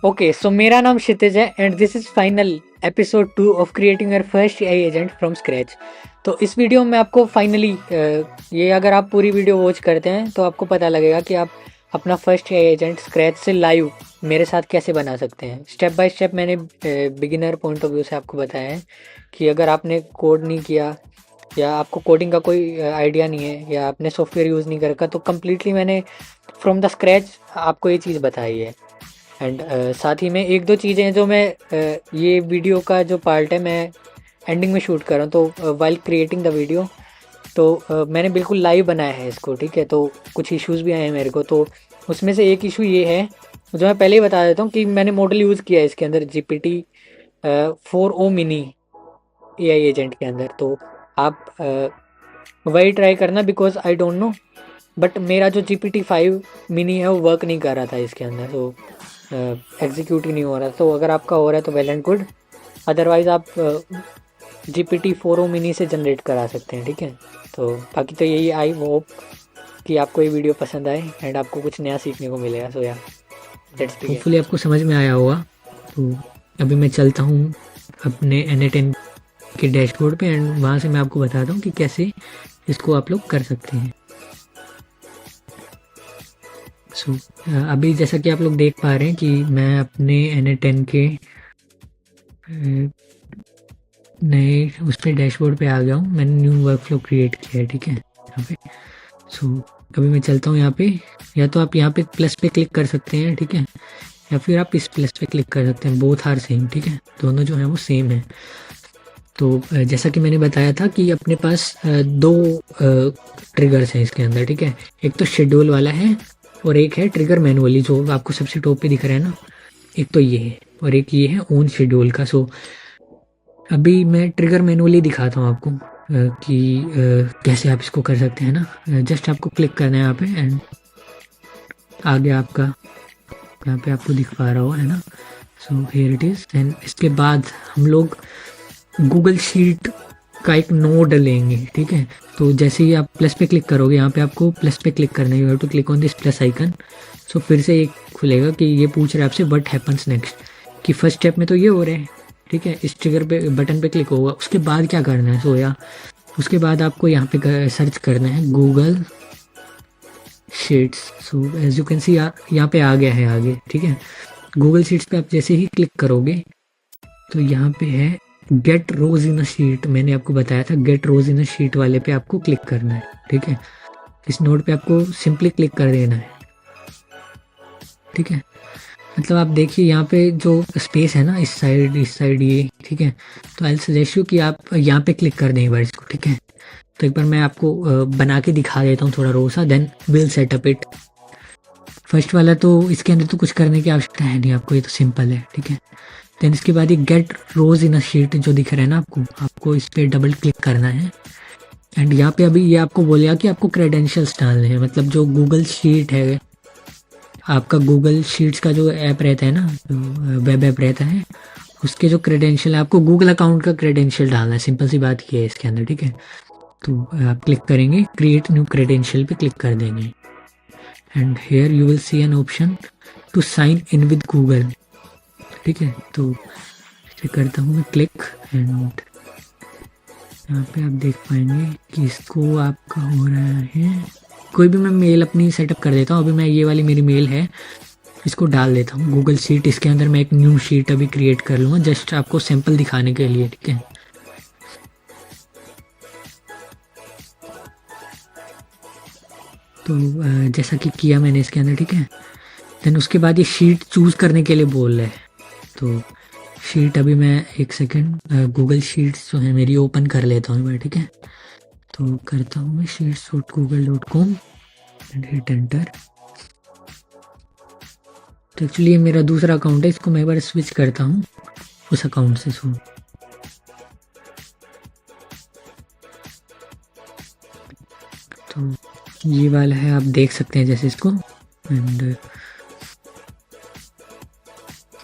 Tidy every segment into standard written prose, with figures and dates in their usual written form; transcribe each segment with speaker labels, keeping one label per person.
Speaker 1: Okay, सो मेरा नाम क्षितिज है and this is final episode 2 of creating your first AI agent from scratch. तो इस वीडियो में आपको फाइनली ये अगर आप पूरी वीडियो वॉच करते हैं तो आपको पता लगेगा कि आप अपना फर्स्ट एआई एजेंट स्क्रैच से लाइव मेरे साथ कैसे बना सकते हैं। स्टेप बाय स्टेप मैंने बिगिनर पॉइंट ऑफ व्यू से आपको बताया है कि अगर आपने कोड नहीं किया या आपको कोडिंग का कोई आइडिया नहीं है या आपने सॉफ्टवेयर यूज़ नहीं कर रखा तो कम्प्लीटली मैंने फ्रॉम द स्क्रैच आपको ये चीज़ बताई है। एंड साथ ही में एक दो चीज़ें हैं जो मैं ये वीडियो का जो पार्ट है मैं एंडिंग में शूट कर रहा हूँ, तो वाइल क्रिएटिंग द वीडियो तो मैंने बिल्कुल लाइव बनाया है इसको, ठीक है। तो कुछ इश्यूज़ भी आए हैं मेरे को, तो उसमें से एक इशू ये है जो मैं पहले ही बता देता हूँ कि मैंने मॉडल यूज़ किया है इसके अंदर GPT 4o mini AI agent के अंदर। तो आप वही ट्राई करना because I don't know, but मेरा जो GPT 5 मिनी है वो वर्क नहीं कर रहा था इसके अंदर, तो एग्जीक्यूट ही नहीं हो रहा। तो अगर आपका हो रहा है तो वेल एंड गुड, अदरवाइज़ आप GPT 4o मिनी से जनरेट करा सकते हैं, ठीक है। तो बाकी तो यही, आई होप कि आपको ये वीडियो पसंद आए एंड आपको कुछ नया सीखने को मिलेगा। सो या लेट्स बिगिन।
Speaker 2: होपफुली आपको समझ में आया होगा। तो अभी मैं चलता हूँ अपने NA10 के डैशबोर्ड पे एंड वहाँ से मैं आपको बताता हूँ कि कैसे इसको आप लोग कर सकते हैं। सो अभी जैसा कि आप लोग देख पा रहे हैं कि मैं अपने NA10 के नए उस पर डैशबोर्ड पे आ गया हूँ। मैंने न्यू वर्क फ्लो क्रिएट किया है, ठीक है, यहाँ पे। सो अभी मैं चलता हूँ यहाँ पे, या तो आप यहाँ पे प्लस पे क्लिक कर सकते हैं, ठीक है, या फिर आप इस प्लस पे क्लिक कर सकते हैं। बोथ आर सेम, ठीक है, दोनों जो है वो सेम है। तो जैसा कि मैंने बताया था कि अपने पास दो ट्रिगर्स हैं इसके अंदर, ठीक है। एक तो शेड्यूल वाला है और एक है ट्रिगर मैनुअली जो आपको सबसे टॉप पे दिख रहा है ना। एक तो ये है और एक ये है ऑन शेड्यूल का। सो अभी मैं ट्रिगर मैनुअली दिखाता हूँ आपको कि कैसे आप इसको कर सकते हैं ना। जस्ट आपको क्लिक करना है यहाँ पे एंड आ गया आपका, यहाँ पे आपको दिख पा रहा हो, है ना। So here it is. And इसके बाद हम लोग गूगल शीट का एक नोड लेंगे, ठीक है। तो जैसे ही आप प्लस पे क्लिक करोगे, यहाँ पे आपको प्लस पे क्लिक करना है, you have to click on this plus icon. So फिर से एक खुलेगा कि ये पूछ रहा है आपसे व्हाट हैपन्स नेक्स्ट, कि फर्स्ट स्टेप में तो ये हो रहा है, ठीक है। इस ट्रिगर पे बटन पे क्लिक होगा, उसके बाद क्या करना है। सो या उसके बाद आपको यहाँ पे सर्च करना है Google sheets. So as you can see यहाँ पे आ गया है आगे, ठीक है। गूगल शीट्स पे आप जैसे ही क्लिक करोगे तो यहाँ पे है gate rose in a sheet. मैंने आपको बताया था gate rose in a sheet वाले पे आपको क्लिक करना है, ठीक है। इस नोड पे आपको सिंपली क्लिक कर देना है, ठीक है। मतलब आप देखिए यहाँ पे जो स्पेस है ना, इस साइड ये, ठीक है। तो आई सजेस्ट यू कि आप यहाँ पे क्लिक कर दें एक बार इसको, ठीक है। तो एक बार मैं आपको बना के दिखा देता हूँ थोड़ा रो सा, then will set up it. First वाला तो इसके अंदर तो कुछ करने की आवश्यकता है नहीं आपको, ये तो सिंपल है, ठीक है। देन इसके बाद ये gate rose in a sheet जो दिख रहा है ना आपको, आपको इस पर डबल क्लिक करना है एंड यहाँ पे अभी ये आपको बोलेगा कि आपको क्रेडेंशियल्स डालने हैं। मतलब जो गूगल शीट है, आपका गूगल शीट्स का जो ऐप रहता है ना, वेब ऐप रहता है, उसके जो क्रेडेंशियल है, आपको गूगल अकाउंट का क्रेडेंशियल डालना है। सिंपल सी बात ये है इसके अंदर, ठीक है। तो आप क्लिक करेंगे क्रिएट न्यू क्रेडेंशियल पे क्लिक कर देंगे and here you will see an option to sign in with Google, ठीक है। तो इसे करता हूँ मैं क्लिक एंड यहाँ पे आप देख पाएंगे कि इसको आपका हो रहा है। कोई भी मैं मेल अपनी सेटअप कर देता हूँ। अभी मैं ये वाली मेरी मेल है, इसको डाल देता हूँ गूगल शीट। इसके अंदर मैं एक न्यू शीट अभी क्रिएट कर लूँगा जस्ट आपको सैंपल दिखाने के लिए, ठीक है। तो जैसा कि किया मैंने इसके अंदर, ठीक है। देन उसके बाद ये शीट चूज़ करने के लिए बोल रहा है। तो शीट अभी मैं एक सेकेंड गूगल शीट्स जो है मेरी ओपन कर लेता हूँ, ठीक है। तो करता हूँ मैं sheets.google.com एंड हिट एंटर। तो एक्चुअली ये मेरा दूसरा अकाउंट है, इसको मैं एक बार स्विच करता हूँ उस अकाउंट से। सो तो ये वाला है, आप देख सकते हैं जैसे इसको, एंड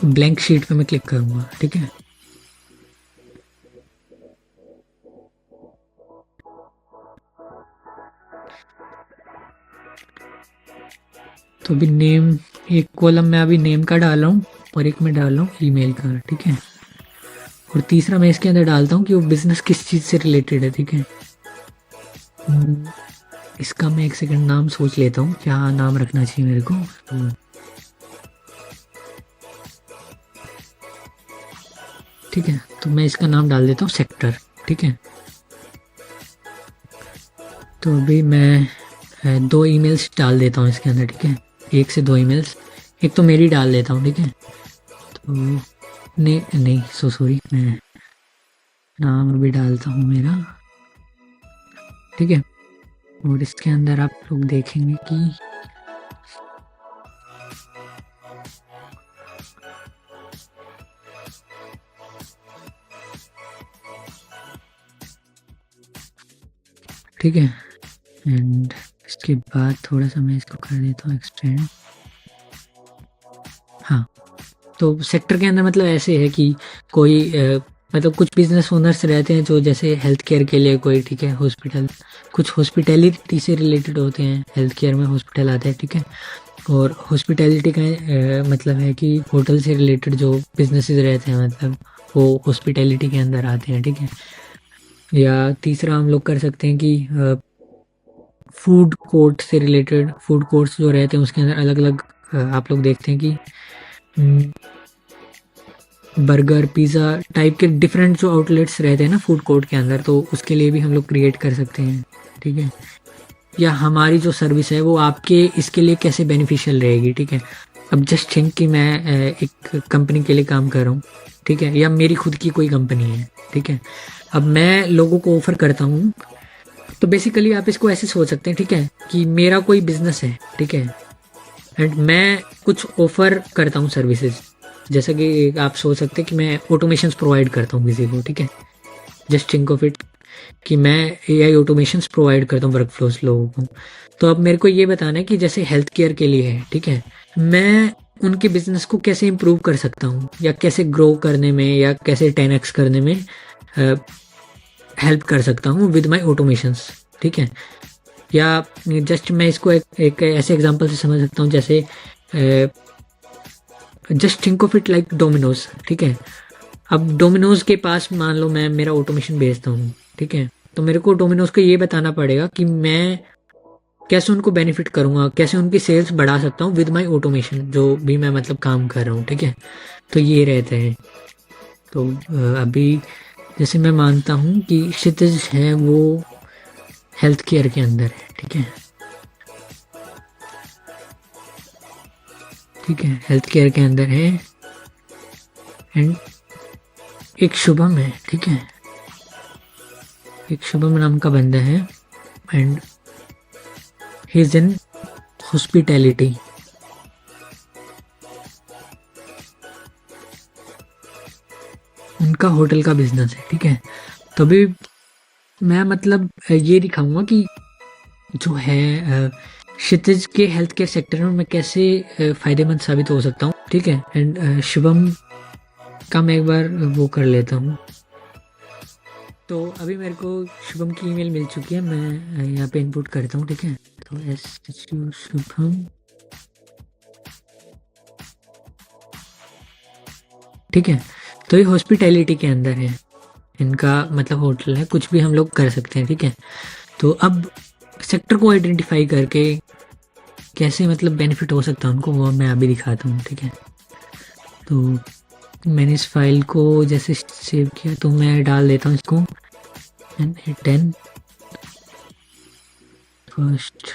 Speaker 2: ब्लैंक शीट पे मैं क्लिक करूँगा, ठीक है। तो अभी नेम, एक कॉलम में अभी नेम का डाल रहा हूँ और एक मैं डाल रहा हूँ ईमेल का, ठीक है। और तीसरा मैं इसके अंदर डालता हूँ कि वो बिजनेस किस चीज़ से रिलेटेड है, ठीक है। इसका मैं एक सेकंड नाम सोच लेता हूँ, क्या नाम रखना चाहिए मेरे को। ठीक है, तो मैं इसका नाम डाल देता हूँ सेक्टर, ठीक है। तो अभी मैं 2 ईमेल्स डाल देता हूँ इसके अंदर, ठीक है। 1 से 2 ईमेल्स, एक तो मेरी डाल देता हूँ, ठीक है। तो नहीं सॉरी, मैं नाम अभी डालता हूँ मेरा, ठीक है। और इसके अंदर आप लोग देखेंगे कि ठीक है। एंड इसके बाद थोड़ा सा मैं इसको कर देता हूँ एक्सटेंड। हाँ, तो सेक्टर के अंदर मतलब ऐसे है कि कोई मतलब कुछ बिजनेस ओनर्स रहते हैं जो जैसे हेल्थ केयर के लिए कोई, ठीक है, हॉस्पिटल, कुछ हॉस्पिटैलिटी से रिलेटेड होते हैं, हेल्थ केयर में हॉस्पिटल आता है, ठीक है। और हॉस्पिटैलिटी का मतलब है कि होटल से रिलेटेड जो बिजनेसेस रहते हैं, मतलब वो हॉस्पिटैलिटी के अंदर आते हैं, ठीक है। या तीसरा हम लोग कर सकते हैं कि फूड कोर्ट से रिलेटेड, फूड कोर्ट्स जो रहते हैं उसके अंदर अलग अलग आप लोग देखते हैं कि बर्गर पिज़्ज़ा टाइप के डिफरेंट जो आउटलेट्स रहते हैं ना फूड कोर्ट के अंदर, तो उसके लिए भी हम लोग क्रिएट कर सकते हैं, ठीक है। या हमारी जो सर्विस है वो आपके इसके लिए कैसे बेनिफिशियल रहेगी, ठीक है। अब जस्ट थिंक कि मैं एक कंपनी के लिए काम कर रहा हूँ, ठीक है, या मेरी खुद की कोई कंपनी है, ठीक है। अब मैं लोगों को ऑफर करता हूँ, तो बेसिकली आप इसको ऐसे सोच सकते हैं, ठीक है, कि मेरा कोई बिजनेस है, ठीक है, एंड मैं कुछ ऑफर करता हूँ सर्विसेज। जैसा कि आप सोच सकते हैं कि मैं ऑटोमेशंस प्रोवाइड करता हूँ किसी को, ठीक है। जस्ट थिंक ऑफ इट कि मैं एआई ऑटोमेशंस प्रोवाइड करता हूँ वर्क फ्लोस लोगों को। तो अब मेरे को ये बताना है कि जैसे हेल्थ केयर के लिए है, ठीक है, मैं उनके बिजनेस को कैसे इंप्रूव कर सकता हूँ, या कैसे ग्रो करने में, या कैसे 10x करने में हेल्प कर सकता हूँ विद माई ऑटोमेशंस, ठीक है। या जस्ट मैं इसको एक ऐसे एग्जांपल से समझ सकता हूँ, जैसे just think of it like Domino's, ठीक है। अब डोमिनोज के पास मान लो मैं मेरा ऑटोमेशन भेजता हूँ, ठीक है, तो मेरे को डोमिनोज को ये बताना पड़ेगा कि मैं कैसे उनको बेनिफिट करूँगा, कैसे उनकी सेल्स बढ़ा सकता हूँ विद माई ऑटोमेशन, जो भी मैं मतलब काम कर रहा हूँ, ठीक है। तो ये रहते हैं। तो अभी जैसे मैं मानता हूँ कि क्षितिज है वो हेल्थ केयर के अंदर है, ठीक है, ठीक है, हेल्थ केयर के अंदर है। एंड एक शुभम है, ठीक है, एक शुभम नाम का बंदा है, and he is in hospitality. उनका होटल का बिजनेस है, ठीक है। तो अभी मैं मतलब ये दिखाऊंगा कि जो है क्षितिज के हेल्थ केयर सेक्टर में मैं कैसे फायदेमंद साबित हो सकता हूँ, ठीक है। एंड शुभम का मैं एक बार वो कर लेता हूँ। तो अभी मेरे को शुभम की ईमेल मिल चुकी है, मैं यहाँ पे इनपुट करता हूँ, ठीक है। तो SU शुभम, ठीक है। तो ये हॉस्पिटैलिटी के अंदर है, इनका मतलब होटल है, कुछ भी हम लोग कर सकते हैं, ठीक है। तो अब सेक्टर को आइडेंटिफाई करके कैसे मतलब बेनिफिट हो सकता है उनको, वो मैं अभी दिखाता हूँ, ठीक है। तो मैंने इस फाइल को जैसे सेव किया, तो मैं डाल देता हूँ इसको N10 फर्स्ट,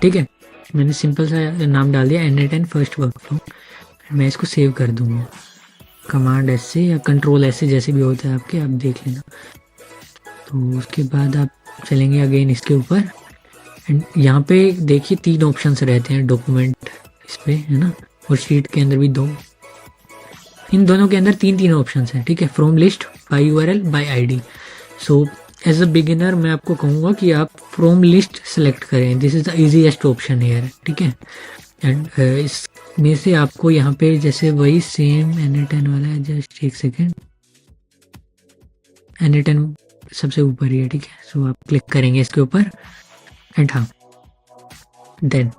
Speaker 2: ठीक है। मैंने सिंपल सा नाम डाल दिया N10 फर्स्ट वर्कफ्लो। मैं इसको सेव कर दूंगा, कमांड एस से या कंट्रोल एस से, जैसे भी होता है आपके, आप देख लेना। तो उसके बाद आप चलेंगे अगेन इसके ऊपर, एंड यहाँ पे देखिए 3 ऑप्शंस रहते हैं डॉक्यूमेंट इस पे, है ना, और शीट के अंदर भी 2, इन दोनों के अंदर 3 ऑप्शंस हैं, ठीक है, from list, by URL, by ID. So as a beginner मैं आपको कहूँगा कि आप फ्रॉम लिस्ट सेलेक्ट करें, this is the easiest option here, ठीक है। एंड इसमें से आपको यहाँ पे जैसे वही सेम N10 वाला है, जस्ट एक सेकेंड, N10 सबसे ऊपर ही है, ठीक है। सो आप क्लिक करेंगे इसके ऊपर, एंड हाँ, देन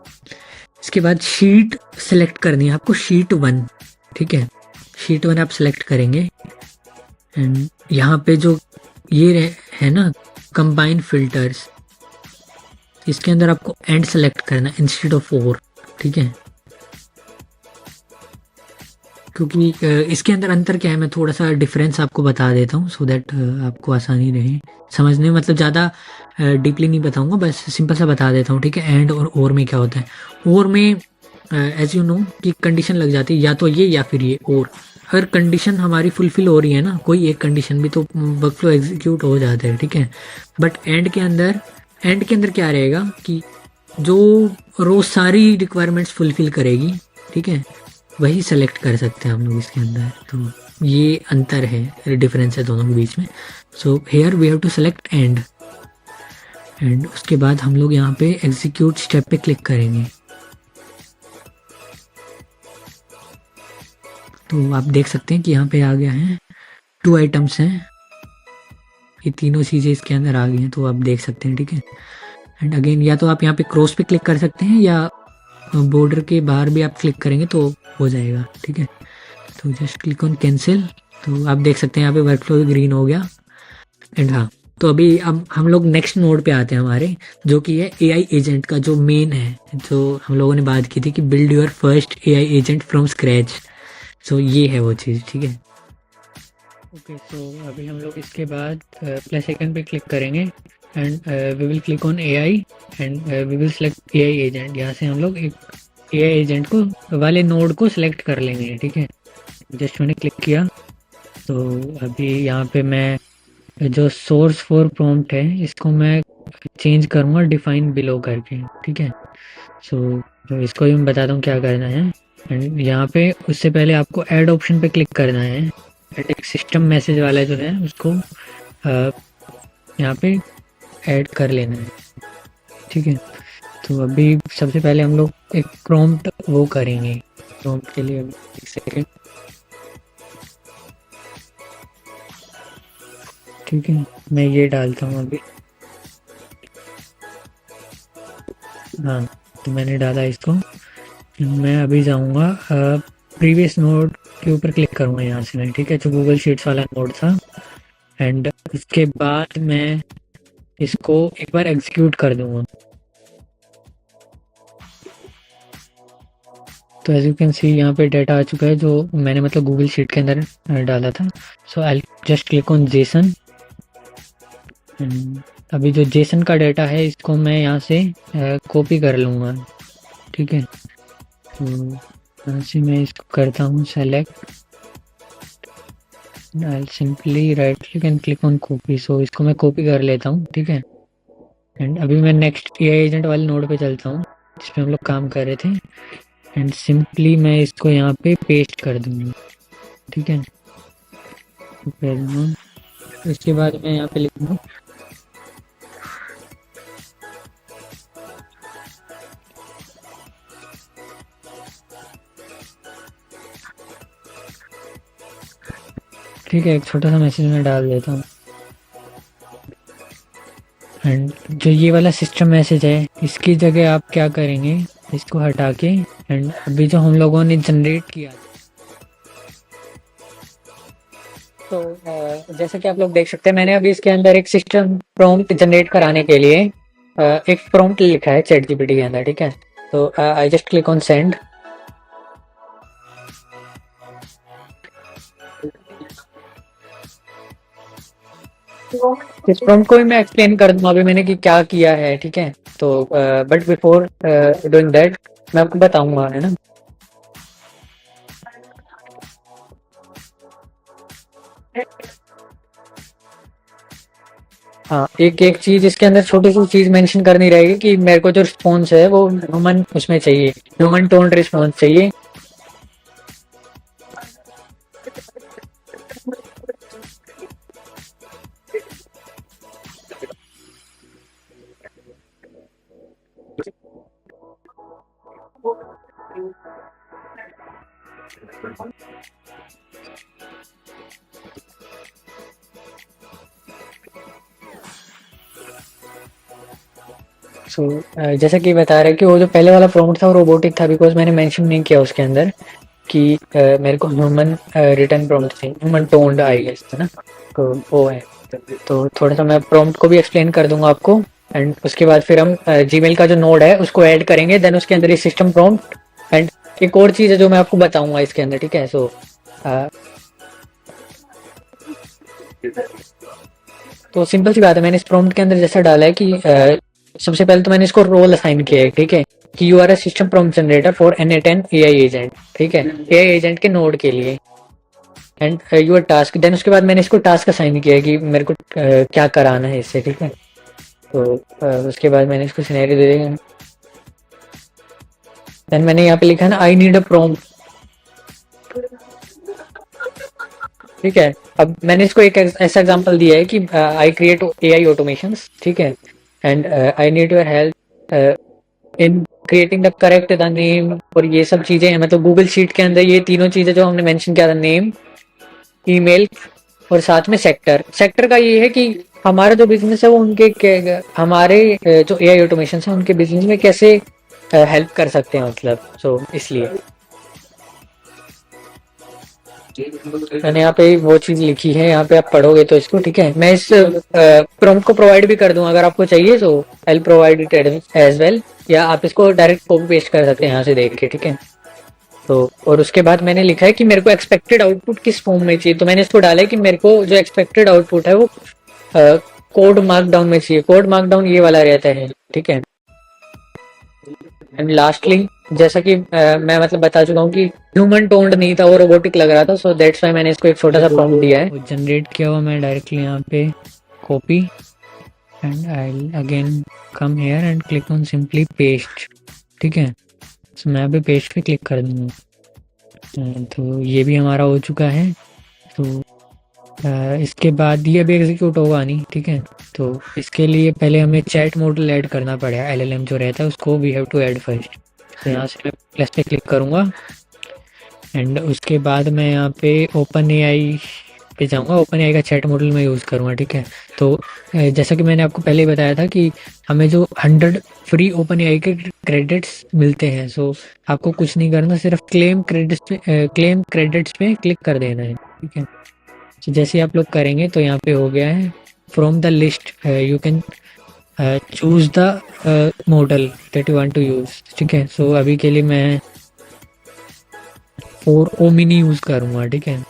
Speaker 2: इसके बाद शीट सेलेक्ट करनी है आपको, शीट 1, ठीक है। शीट 1 आप सेलेक्ट करेंगे एंड यहाँ पे जो ये है ना कंबाइन फिल्टर्स, इसके अंदर आपको एंड सेलेक्ट करना है इंस्टेड ऑफ और, ठीक है। क्योंकि इसके अंदर अंतर क्या है, मैं थोड़ा सा डिफरेंस आपको बता देता हूँ सो दैट आपको आसानी रहे समझने में। मतलब ज़्यादा डीपली नहीं बताऊंगा, बस सिंपल सा बता देता हूँ, ठीक है। एंड और में क्या होता है, और में एज यू नो कि कंडीशन लग जाती है या तो ये या फिर ये, और अगर कंडीशन हमारी फुलफिल हो रही है ना, कोई एक कंडीशन भी, तो वर्कफ्लो एग्जीक्यूट हो जाता है, ठीक है। बट एंड के अंदर क्या रहेगा कि जो रो सारी रिक्वायरमेंट्स फुलफिल करेगी, ठीक है, वही सेलेक्ट कर सकते हैं हम लोग इसके अंदर। तो ये अंतर है, डिफरेंस है दोनों के बीच में। So here we have to select and उसके बाद हम लोग यहाँ पे एग्जीक्यूट स्टेप पे क्लिक करेंगे। तो आप देख सकते हैं कि यहाँ पे आ गया है, 2 आइटम्स हैं, ये तीनों चीज़ें इसके अंदर आ गई हैं, तो आप देख सकते हैं, ठीक है। एंड अगेन या तो आप यहाँ पे क्रॉस पे क्लिक कर सकते हैं या बॉर्डर के बाहर भी आप क्लिक करेंगे तो हो जाएगा, ठीक है। तो जस्ट क्लिक ऑन कैंसिल। तो आप देख सकते हैं यहाँ पे वर्कफ्लो ग्रीन हो गया। एंड हाँ, तो अभी अब हम लोग नेक्स्ट नोड पे आते हैं हमारे, जो कि है एआई एजेंट का जो मेन है, जो हम लोगों ने बात की थी कि build your first AI agent from scratch. So ये है वो चीज़, ठीक है। ओके, सो अभी हम लोग इसके बाद प्लस आइकन पे क्लिक करेंगे and we will click on AI and we will select AI agent. यहाँ से हम लोग एक एआई एजेंट को वाले नोड को सिलेक्ट कर लेंगे, ठीक है। जस्ट मैंने क्लिक किया, तो अभी यहाँ पे मैं जो सोर्स फॉर प्रॉम्प्ट है इसको मैं चेंज करूँगा डिफाइन बिलो करके, ठीक है। सो तो इसको भी मैं बताता हूँ क्या करना है। एंड यहाँ पे उससे पहले आपको ऐड ऑप्शन पे क्लिक करना है। एक सिस्टम मैसेज वाला जो है उसको यहाँ पे ऐड कर लेना है, ठीक है। तो अभी सबसे पहले हम लोग एक प्रॉम्प्ट वो करेंगे। प्रॉम्प्ट के लिए एक सेकेंड, ठीक है, मैं ये डालता हूँ अभी। हाँ, तो मैंने डाला इसको। मैं अभी जाऊँगा प्रीवियस नोड के ऊपर क्लिक करूँगा यहाँ से मैं, ठीक है, जो गूगल शीट्स वाला नोड था। एंड उसके बाद मैं इसको एक बार एग्जीक्यूट कर दूँगा। तो एज यू कैन सी यहाँ पे डाटा आ चुका है जो मैंने मतलब गूगल शीट के अंदर डाला था। So I just click on JSON. अभी जो जेसन का डाटा है इसको मैं यहाँ से कॉपी कर लूँगा, ठीक है। तो यहाँ से मैं इसको करता हूँ select, I simply right click and click on copy. So इसको मैं कॉपी कर लेता हूँ, ठीक है। एंड अभी मैं नेक्स्ट एआई एजेंट वाले नोड पे चलता हूँ जिस पे हम लोग काम कर रहे थे। एंड सिंपली मैं इसको यहाँ पे पेस्ट कर दूँगा, ठीक है। इसके बाद मैं यहाँ पे लिखूँगा ठीक है, एक छोटा सा मैसेज मैं डाल देता हूँ। एंड जो ये वाला सिस्टम मैसेज है इसकी जगह आप क्या करेंगे, इसको हटा के एंड अभी जो हम लोगों ने जनरेट किया, तो जैसे कि आप लोग देख सकते हैं मैंने अभी इसके अंदर एक सिस्टम प्रॉम्प्ट जनरेट कराने के लिए एक प्रॉम्प्ट लिखा है चैट जीपीटी के अंदर, ठीक है। तो आई जस्ट क्लिक ऑन सेंड। इस प्रॉम्प्ट को भी मैं एक्सप्लेन कर दूंगा अभी मैंने कि क्या किया है, ठीक है। तो बट बिफोर डूइंग दैट मैं आपको बताऊंगा, है ना। हाँ, एक एक चीज इसके अंदर छोटी सी चीज मेंशन करनी रहेगी कि मेरे को जो रिस्पॉन्स है वो ह्यूमन उसमें चाहिए, ह्यूमन टोन रिस्पॉन्स चाहिए।
Speaker 1: जैसा कि बता रहे कि वो जो पहले वाला प्रॉम्प्ट था वो रोबोटिक था, बिकॉज मैंने मेंशन नहीं किया उसके अंदर कि मेरे को ह्यूमन रिटर्न प्रॉम्प्ट थी, ह्यूमन टोन्ड आई गेस है ना, तो वो है। तो थोड़ा सा मैं प्रॉम्प्ट को भी एक्सप्लेन कर दूंगा आपको, एंड उसके बाद फिर हम जीमेल का जो नोड है उसको ऐड करेंगे, देन उसके अंदर ये सिस्टम प्रॉम्प्ट एंड एक और चीज़ है जो मैं आपको बताऊंगा इसके अंदर, ठीक है। तो सिंपल सी बात है, मैंने इस प्रॉम्प्ट के अंदर जैसा डाला है कि सबसे पहले तो मैंने इसको रोल असाइन किया है, ठीक है, कि you are a system prompt generator for N8N AI agent, ठीक है, AI एजेंट के नोड के लिए, एंड यूर टास्क। देन उसके बाद मैंने इसको टास्क असाइन किया है कि मेरे को क्या कराना है इससे, ठीक है। तो उसके बाद मैंने इसको सिनेरियो दे दिया, देन मैंने यहाँ पे लिखा है ना आई नीड अ प्रॉम्प्ट, ठीक है। अब मैंने इसको एक ऐसा एग्जांपल दिया है कि आई क्रिएट AI ऑटोमेशंस, ठीक है, and I need your help in creating the correct the name, और ये सब चीजें हैं, मतलब गूगल शीट के अंदर ये तीनों चीजें जो हमने मेंशन किया था, नेम, ईमेल और साथ में सेक्टर। सेक्टर का ये है कि हमारा जो बिजनेस है वो हमारे जो AI ऑटोमेशन है उनके बिजनेस में कैसे हेल्प कर सकते हैं, मतलब इसलिए मैंने यहाँ पे वो चीज लिखी है, यहाँ पे आप पढ़ोगे तो इसको, ठीक है। मैं इस प्रॉम्प्ट को प्रोवाइड भी कर दूंगा अगर आपको चाहिए, तो I provide it as well, या आप इसको डायरेक्ट कॉपी पेस्ट कर सकते हैं यहाँ से देख के, ठीक है। तो और उसके बाद मैंने लिखा है कि मेरे को एक्सपेक्टेड आउटपुट किस फॉर्म में चाहिए, तो मैंने इसको डाला है कि मेरे को जो एक्सपेक्टेड आउटपुट है वो कोड मार्कडाउन में चाहिए। कोड मार्कडाउन ये वाला रहता है, ठीक है। एंड लास्टली जैसा कि मैं मतलब बता चुका हूँ कि ह्यूमन टोन्ड नहीं था, वो रोबोटिक लग रहा था, सो दैट्स व्हाई मैंने इसको एक छोटा सा प्रॉम्प्ट दिया है।
Speaker 2: जनरेट किया हुआ मैं डायरेक्टली यहाँ पे copy and I again come here and click on simply paste, ठीक है। तो मैं अभी पेस्ट पे क्लिक कर दूंगा, तो ये भी हमारा हो चुका है। तो इसके बाद ये अभी एग्जीक्यूट होगा नहीं, ठीक है। तो इसके लिए पहले हमें चैट मॉडल ऐड करना पड़ेगा, LLM जो रहता है उसको we have to add first. तो यहाँ से मैं प्लस पे क्लिक करूँगा एंड उसके बाद मैं यहाँ पे ओपन AI पे जाऊँगा, ओपन AI का चैट मॉडल मैं यूज़ करूँगा, ठीक है। तो जैसा कि मैंने आपको पहले ही बताया था कि हमें जो 100 फ्री ओपन AI के क्रेडिट्स मिलते हैं, सो आपको कुछ नहीं करना, सिर्फ क्लेम क्रेडिट्स पे क्लिक कर देना है, ठीक है। तो जैसे आप लोग करेंगे तो यहाँ पे हो गया है from the list you can choose the model that you want to use, ठीक है। सो अभी के लिए मैं 4O मिनी यूज करूँगा, ठीक है।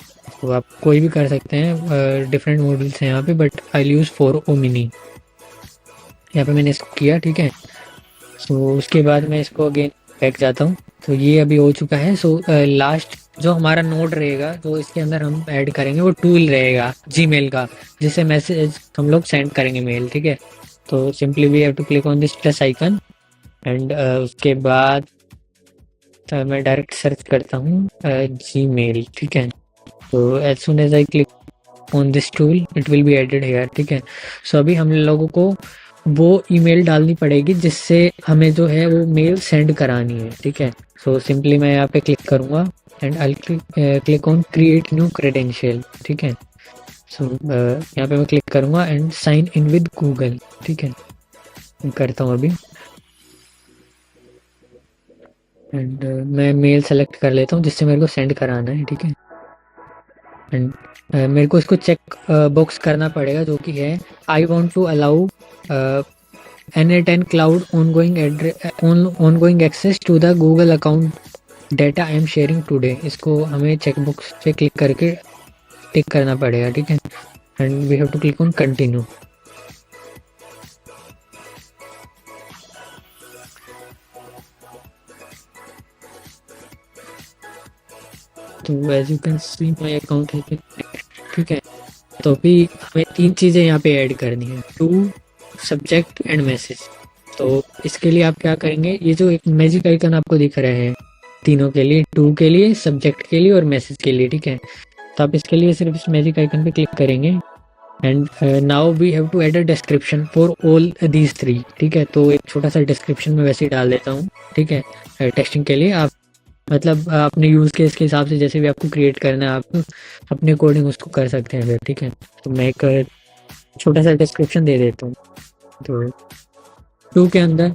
Speaker 2: तो आप कोई भी कर सकते हैं, डिफरेंट मॉडल्स हैं यहाँ पे, but I use 4O mini. यहाँ पे मैंने इसको किया, ठीक है। सो उसके बाद मैं इसको अगेन बैक जाता हूँ, तो ये अभी हो चुका है। सो लास्ट जो हमारा नोड रहेगा जो इसके अंदर हम ऐड करेंगे वो टूल रहेगा जीमेल का, जिससे मैसेज हम लोग सेंड करेंगे मेल, ठीक है। तो simply we have to click on this plus icon and उसके बाद तो मैं डायरेक्ट सर्च करता हूँ जीमेल, ठीक है। तो as soon as I click on this tool it will be added here, ठीक है। सो अभी हम लोगों को वो ईमेल डालनी पड़ेगी जिससे हमें जो है वो मेल सेंड करानी है, ठीक है। सो सिंपली मैं यहाँ पे क्लिक करूँगा and I click on create new credential, ठीक है। सो यहाँ पे मैं क्लिक करूँगा and sign in with Google, ठीक है। करता हूँ अभी एंड मैं मेल सेलेक्ट कर लेता हूँ जिससे मेरे को सेंड कराना है, ठीक है। एंड मेरे को इसको चेक बॉक्स करना पड़ेगा जो कि है I want to allow N8N cloud ongoing access to the Google account data I am sharing today. इसको हमें चेक बॉक्स पे क्लिक करके टिक करना पड़ेगा, ठीक है। And we have to click on continue. तो as you can see my account है, ठीक है। तो अभी हमें 3 चीज़ें यहाँ पे ऐड करनी है, टू, सब्जेक्ट एंड मैसेज। तो इसके लिए आप क्या करेंगे, ये जो एक मैजिक आइकन आपको दिख रहा है तीनों के लिए, टू के लिए, सब्जेक्ट के लिए और मैसेज के लिए, ठीक है। तो आप इसके लिए सिर्फ इस मैजिक आइकन पे क्लिक करेंगे and now we have to add a description for all these 3, ठीक है। तो एक छोटा सा डिस्क्रिप्शन में वैसे ही डाल देता हूँ, ठीक है। टेस्टिंग के लिए आप मतलब अपने यूज़ केस के हिसाब से जैसे भी आपको क्रिएट करना है आप अपने अकॉर्डिंग उसको कर सकते हैं फिर, ठीक है। तो मैं एक छोटा सा डिस्क्रिप्शन दे देता हूँ। तो 2 के अंदर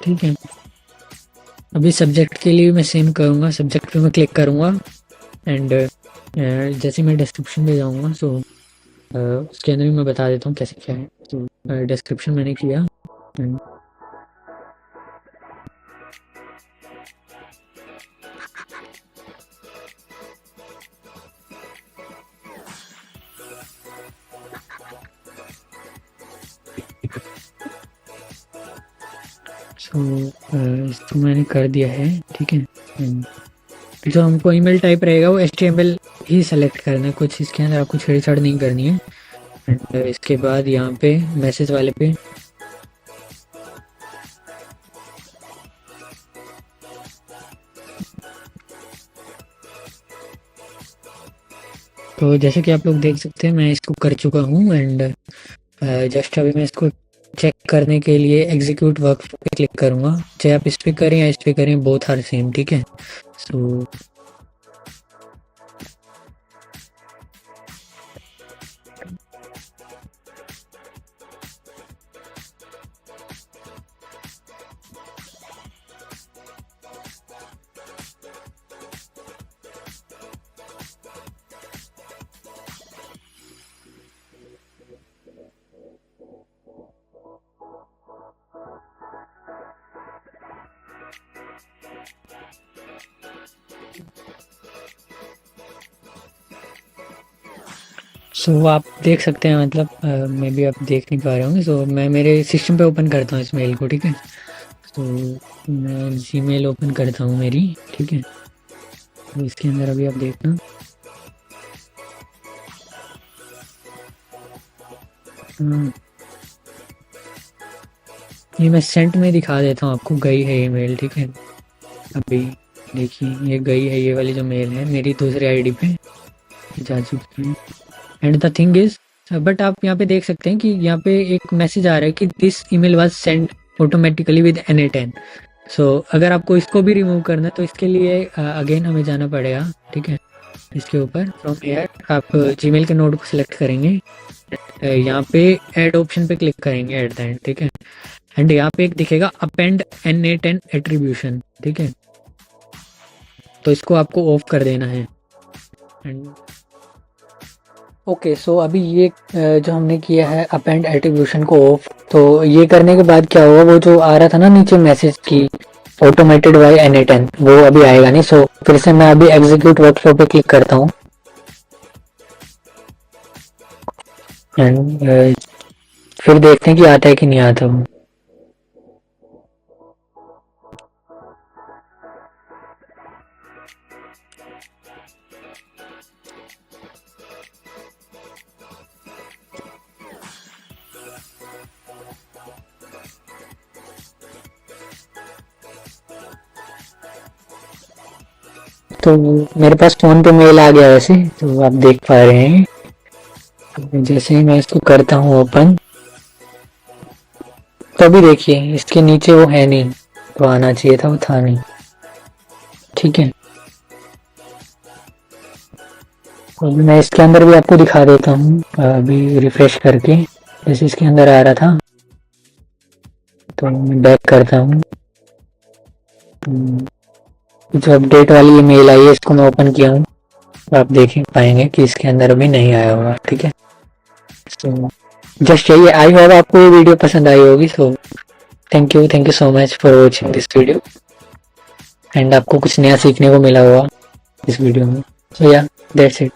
Speaker 2: ठीक है। अभी सब्जेक्ट के लिए मैं सेम करूँगा, सब्जेक्ट पे मैं क्लिक करूँगा एंड जैसे मैं डिस्क्रिप्शन में जाऊँगा सो उसके अंदर भी मैं बता देता हूँ कैसे क्या है। तो डिस्क्रिप्शन मैंने किया and इसको मैंने कर दिया है ठीक है। जो हमको ईमेल टाइप रहेगा वो HTML ही सेलेक्ट करना है, कुछ इसके अंदर आपको छेड़छाड़ नहीं करनी है। एंड इसके बाद यहाँ पे मैसेज वाले पे तो जैसे कि आप लोग देख सकते हैं मैं इसको कर चुका हूँ एंड जस्ट अभी मैं इसको चेक करने के लिए एग्जीक्यूट वर्क पे क्लिक करूँगा। चाहे आप इस पे करें या इस पे करें, बोथ आर सेम ठीक है। सो आप देख सकते हैं, मतलब मैं भी आप देख नहीं पा रहे होंगे। सो मैं मेरे सिस्टम पे ओपन करता हूँ इस मेल को ठीक है। तो मैं जीमेल ओपन करता हूँ मेरी ठीक है। तो इसके अंदर अभी आप देखना ये मैं सेंट में दिखा देता हूँ आपको, गई है ये मेल ठीक है। अभी देखिए ये गई है, ये वाली जो मेल है मेरी दूसरे आईडी पे जा चुकी है। And the thing is but आप यहाँ पे देख सकते हैं कि यहाँ पे एक मैसेज आ रहा है कि this email was send automatically with NA10। सो अगर आपको इसको भी रिमूव करना है तो इसके लिए अगेन हमें जाना पड़ेगा ठीक है। इसके ऊपर फ्रॉम हेयर आप जीमेल के नोड को सिलेक्ट करेंगे, यहाँ पे ऐड ऑप्शन पे क्लिक करेंगे एट द एंड ठीक है। एंड यहाँ पे एक दिखेगा अपेंड NA10 एट्रीब्यूशन ठीक है। तो इसको आपको ऑफ कर देना है। एंड ओके सो अभी ये जो हमने किया है अपेंड एट्रीब्यूशन को ऑफ, तो ये करने के बाद क्या होगा, वो जो आ रहा था ना नीचे मैसेज की ऑटोमेटेड बाय NA10 वो अभी आएगा नहीं। सो फिर से मैं अभी एग्जीक्यूट वर्कफ्लो पे क्लिक करता हूँ एंड फिर देखते हैं कि आता है कि नहीं आता वो। तो मेरे पास फोन पे मेल आ गया वैसे, तो आप देख पा रहे हैं। तो जैसे ही मैं इसको करता हूँ ओपन, तो अभी देखिए इसके नीचे वो है नहीं, तो आना चाहिए था, वो था नहीं ठीक है। तो मैं इसके अंदर भी आपको दिखा देता हूँ अभी रिफ्रेश करके, जैसे इसके अंदर आ रहा था। तो मैं बैक करता हूँ, जो अपडेट वाली ये मेल आई है इसको मैं ओपन किया हूँ, आप देख पाएंगे कि इसके अंदर अभी नहीं आया होगा ठीक है। तो जस्ट यही, आई होप आपको ये वीडियो पसंद आई होगी। So thank you so much for watching this video and आपको कुछ नया सीखने को मिला होगा इस वीडियो में। सो या दैट्स इट।